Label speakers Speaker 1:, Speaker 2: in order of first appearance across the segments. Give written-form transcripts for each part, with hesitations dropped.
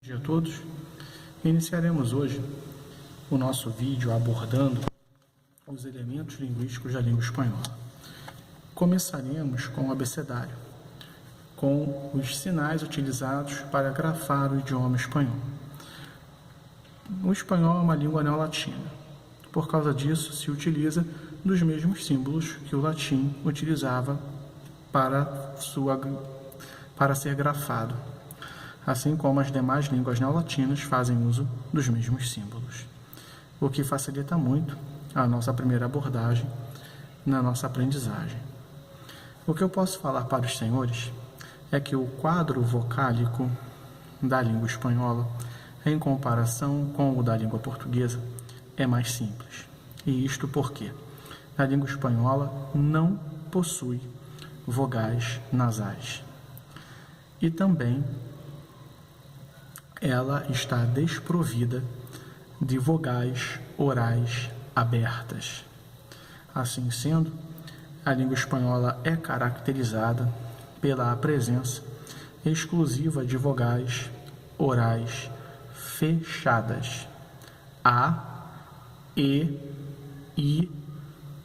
Speaker 1: Bom dia a todos. Iniciaremos hoje o nosso vídeo abordando os elementos linguísticos da língua espanhola. Começaremos com o abecedário, com os sinais utilizados para grafar o idioma espanhol. O espanhol é uma língua neolatina. Por causa disso, se utiliza dos mesmos símbolos que o latim utilizava para ser grafado, assim como as demais línguas neolatinas fazem uso dos mesmos símbolos, o que facilita muito a nossa primeira abordagem na nossa aprendizagem. O que eu posso falar para os senhores é que o quadro vocálico da língua espanhola, em comparação com o da língua portuguesa, é mais simples. E isto porque a língua espanhola não possui vogais nasais. E também ela está desprovida de vogais orais abertas. Assim sendo, a língua espanhola é caracterizada pela presença exclusiva de vogais orais fechadas: A, E, I,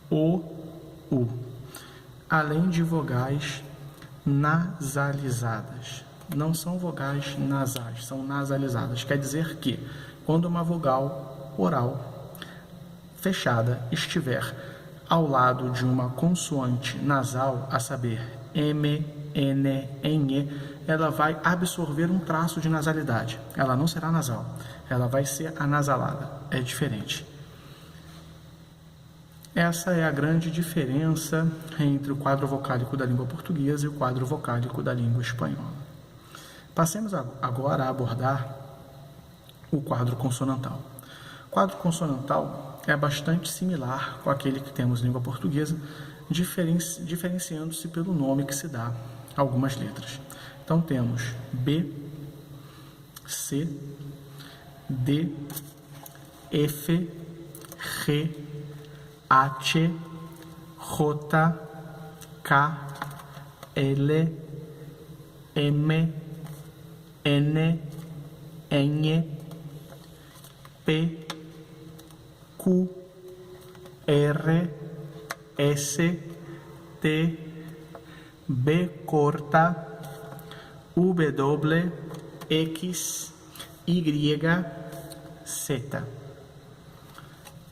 Speaker 1: O, U, além de vogais nasalizadas. Não são vogais nasais, são nasalizadas. Quer dizer que, quando uma vogal oral fechada estiver ao lado de uma consoante nasal, a saber, M, N, N, ela vai absorver um traço de nasalidade. Ela não será nasal, ela vai ser anasalada. É diferente. Essa é a grande diferença entre o quadro vocálico da língua portuguesa e o quadro vocálico da língua espanhola. Passemos agora a abordar o quadro consonantal. O quadro consonantal é bastante similar com aquele que temos na língua portuguesa, diferenciando-se pelo nome que se dá a algumas letras. Então temos B, C, D, F, G, H, J, K, L, M, N, N, P, Q, R, S, T, B corta, W, X, Y, Z.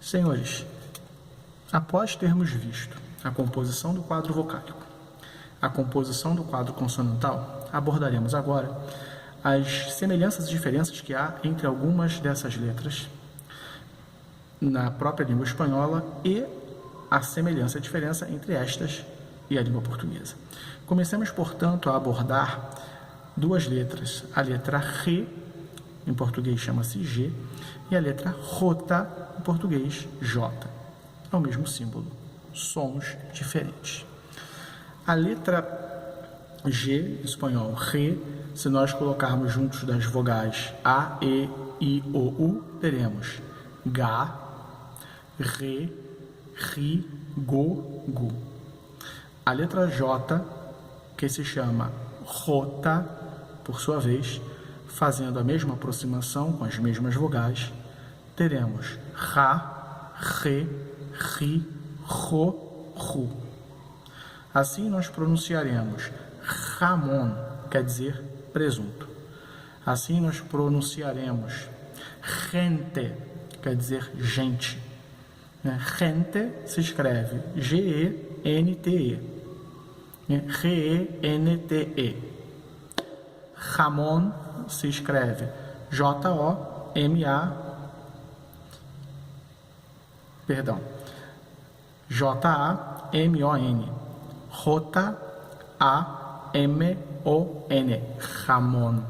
Speaker 1: Senhores, após termos visto a composição do quadro vocálico, a composição do quadro consonantal, abordaremos agora as semelhanças e diferenças que há entre algumas dessas letras na própria língua espanhola e a semelhança e a diferença entre estas e a língua portuguesa. Comecemos, portanto, a abordar duas letras, a letra R, em português chama-se G, e a letra J, em português J. É o mesmo símbolo, sons diferentes. A letra G, em espanhol, Re, se nós colocarmos juntos das vogais A, E, I, O, U, teremos Ga, Re, Ri, Go, Gu. A letra J, que se chama Jota, por sua vez, fazendo a mesma aproximação com as mesmas vogais, teremos Ra, Re, Ri, Ro, Ru. Assim nós pronunciaremos Ramon, quer dizer presunto. Assim nós pronunciaremos gente, quer dizer gente. Gente se escreve G-E-N-T-E. R-E-N-T-E. Ramon se escreve J-O-M-A. Perdão. J-A-M-O-N. J-A-M-O-N. Ramon.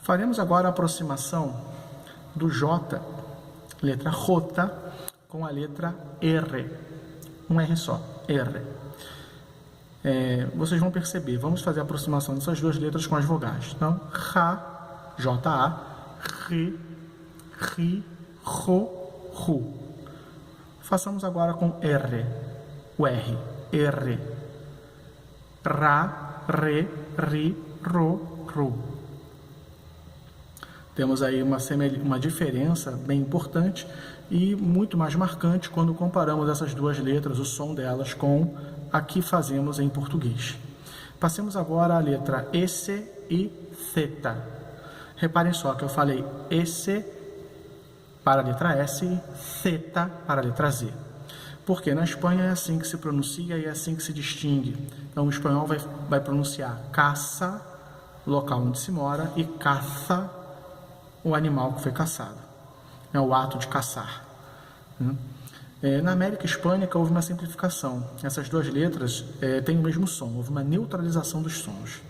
Speaker 1: Faremos agora a aproximação do J, letra J, com a letra R. Um R só, R. Vocês vão perceber, vamos fazer a aproximação dessas duas letras com as vogais. Então, Ra, J-A, Ri, Ri, Ro, Ru. Façamos agora com R, o R, R. Ra, Re, Ri, Ro, Ru. Temos aí uma diferença bem importante e muito mais marcante quando comparamos essas duas letras, o som delas, com a que fazemos em português. Passemos agora à letra S e Z. Reparem só que eu falei S para a letra S e Z para a letra Z. Porque na Espanha é assim que se pronuncia e é assim que se distingue. Então o espanhol vai pronunciar caça, local onde se mora, e caça, o animal que foi caçado. É o ato de caçar. Na América Hispânica houve uma simplificação. Essas duas letras têm o mesmo som, houve uma neutralização dos sons.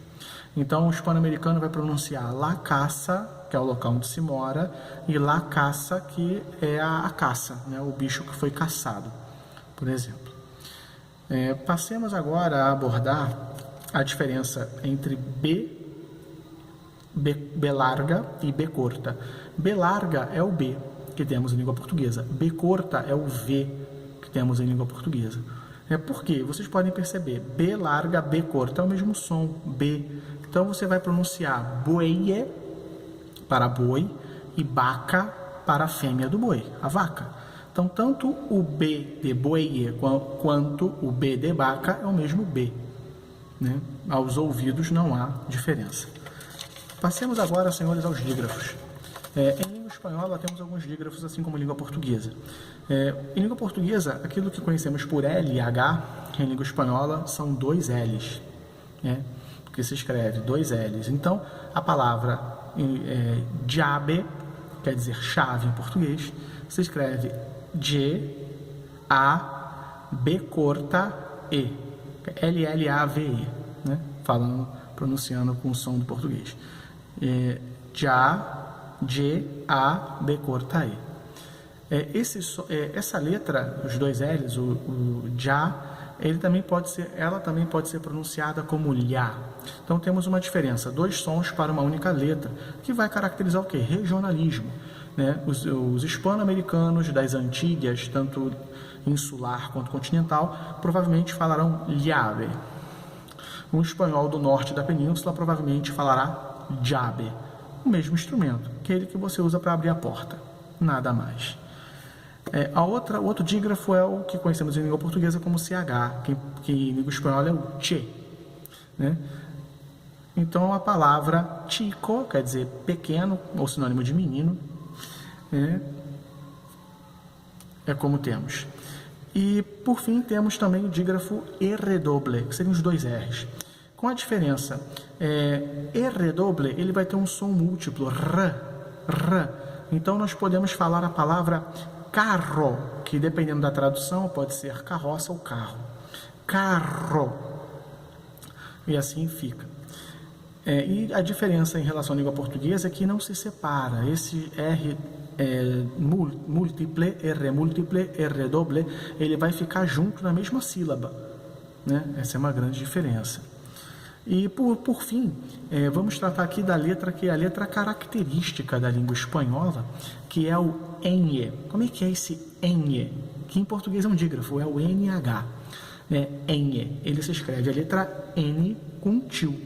Speaker 1: Então o hispano-americano vai pronunciar la caça, que é o local onde se mora, e la caça, que é a caça, né? O bicho que foi caçado, por exemplo. Passemos agora a abordar a diferença entre B larga e B corta. B larga é o B que temos em língua portuguesa. B corta é o V que temos em língua portuguesa. Por quê? Vocês podem perceber, B larga, B corta é o mesmo som, B. Então você vai pronunciar bueye para boi e vaca para a fêmea do boi, a vaca. Então tanto o B de bueye quanto o B de vaca é o mesmo B, né? Aos ouvidos não há diferença. Passemos agora, senhores, aos dígrafos. Em língua espanhola temos alguns dígrafos, assim como em língua portuguesa. Em língua portuguesa, aquilo que conhecemos por L e H, em língua espanhola são dois L's, né? Porque se escreve dois L's. Então, a palavra llave, quer dizer chave em português, se escreve G-A-B corta E, L-L-A-V-E, né? Pronunciando com o som do português. G-A-B corta E. Essa letra, os dois L's, o já, ela também pode ser pronunciada como lhá. Então temos uma diferença, dois sons para uma única letra, que vai caracterizar o quê? Regionalismo, né? Os hispano-americanos das Antilhas, tanto insular quanto continental, provavelmente falarão llave. Um espanhol do norte da península provavelmente falará llave, o mesmo instrumento, aquele que você usa para abrir a porta, nada mais. O outro dígrafo é o que conhecemos em língua portuguesa como CH, que em língua espanhola é o che, né? Então a palavra chico, quer dizer pequeno, ou sinônimo de menino, é como temos. E por fim temos também o dígrafo R-doble, que seriam os dois R's. Com a diferença, R-doble ele vai ter um som múltiplo, R. Então nós podemos falar a palavra carro, que dependendo da tradução pode ser carroça ou carro. Carro. E assim fica. E a diferença em relação à língua portuguesa é que não se separa. Esse R múltiple, R doble, ele vai ficar junto na mesma sílaba, né? Essa é uma grande diferença. E por fim, vamos tratar aqui da letra que é a letra característica da língua espanhola, que é o ñ. Como é que é esse ñ? Que em português é um dígrafo, é o NH. Ñ. Ele se escreve a letra N com tio,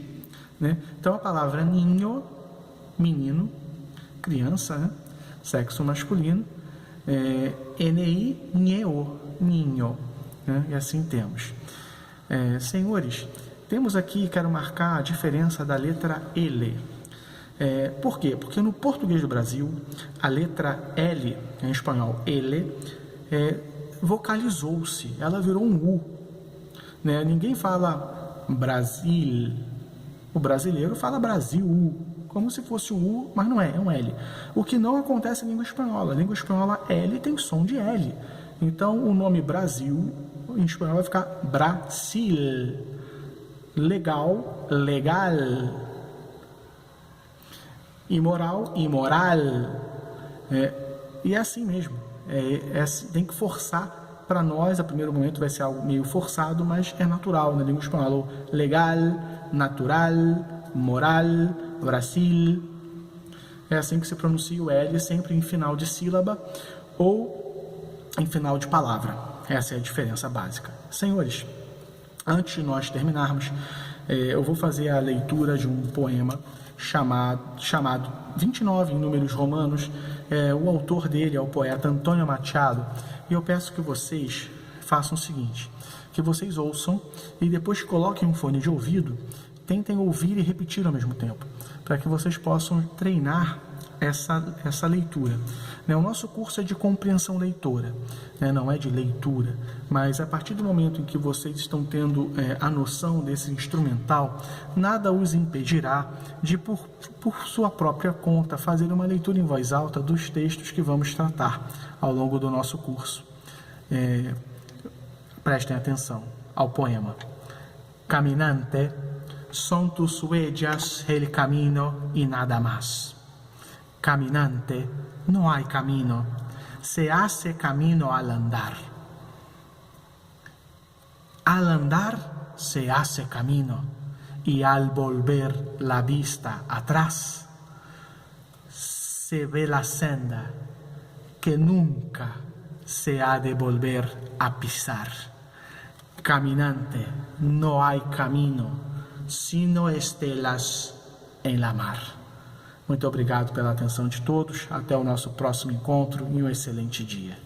Speaker 1: né? Então a palavra ninho, menino, criança, né? Sexo masculino, NI, nheo, ninho, né? E assim temos. Senhores, temos aqui, quero marcar a diferença da letra L. Por quê? Porque no português do Brasil, a letra L, em espanhol L, vocalizou-se, ela virou um U, né? Ninguém fala Brasil, o brasileiro fala Brasil, como se fosse o U, mas não é um L. O que não acontece em língua espanhola. A língua espanhola L tem som de L. Então o nome Brasil, em espanhol, vai ficar Brasil. Legal, legal. Imoral, imoral. E é assim mesmo. Tem que forçar. Para nós, a primeiro momento, vai ser algo meio forçado, mas é natural na língua espanhola. Legal, natural, moral, Brasil. É assim que se pronuncia o L, sempre em final de sílaba ou em final de palavra. Essa é a diferença básica. Senhores, antes de nós terminarmos, eu vou fazer a leitura de um poema chamado 29 em Números Romanos. O autor dele é o poeta Antônio Machado. E eu peço que vocês façam o seguinte, que vocês ouçam e depois coloquem um fone de ouvido, tentem ouvir e repetir ao mesmo tempo, para que vocês possam treinar essa leitura. O nosso curso é de compreensão leitora, não é de leitura, mas a partir do momento em que vocês estão tendo a noção desse instrumental, nada os impedirá de, por sua própria conta, fazer uma leitura em voz alta dos textos que vamos tratar ao longo do nosso curso. Prestem atenção ao poema. Caminante, son tus huellas el camino y nada más. Caminante, no hay camino, se hace camino al andar. Al andar se hace camino, y al volver la vista atrás, se ve la senda que nunca se ha de volver a pisar. Caminante, no hay camino, sino estelas en la mar. Muito obrigado pela atenção de todos. Até o nosso próximo encontro e um excelente dia.